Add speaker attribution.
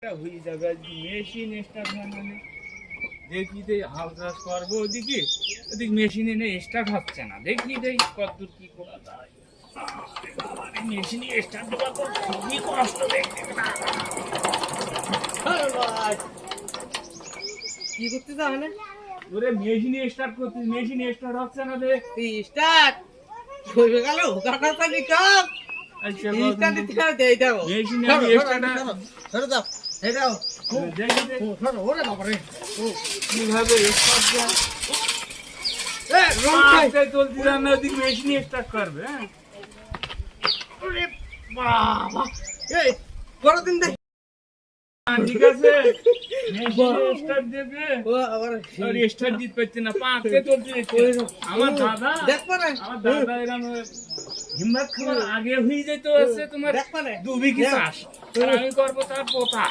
Speaker 1: হয়ে যাবে machine start হয় মানে দেখি যে হাল চাষ করবো ওদিকে ওদিকে মেশিন এনে স্টার্ট হচ্ছে না দেখি দেই কতদূর কি করা যায় মেশিন স্টার্ট দেওয়া তো খুবই কষ্ট দেখতে
Speaker 2: কি করতে তাহলে
Speaker 1: ওরে মেশিন স্টার্ট করতে মেশিন স্টার্ট হচ্ছে না রে
Speaker 2: স্টার্ট হয়ে গেল কাটা চালি কাপ
Speaker 1: আচ্ছা
Speaker 2: স্টার্ট দিতে দেই দাও
Speaker 1: মেশিন স্টার্ট
Speaker 2: ধরে দাও এই দাও
Speaker 1: দেখি দে
Speaker 2: ধরো ওরে বাবা রে
Speaker 1: কিভাবে স্টার্ট দেয়
Speaker 2: এ রং খাই
Speaker 1: রাস্তায় চলতে না ওদিকে মেশিন স্টার্ট করবে হ্যাঁ
Speaker 2: ওরে বাবা এই করো দিন দে
Speaker 1: ঠিক আছে মেশিন স্টার্ট দেবে
Speaker 2: ও আবার
Speaker 1: আর স্টার্ট দিতে পারছে না পাঁচতে চলতে দিচ্ছে আমার দাদা
Speaker 2: দেখ পারে
Speaker 1: আমার দাদা এরকম হিম্মত খাবার আগে হয়ে যেত আছে তোমার
Speaker 2: দেখ পারে
Speaker 1: দুবি কি চাষ আর আমি করবো তার পোতা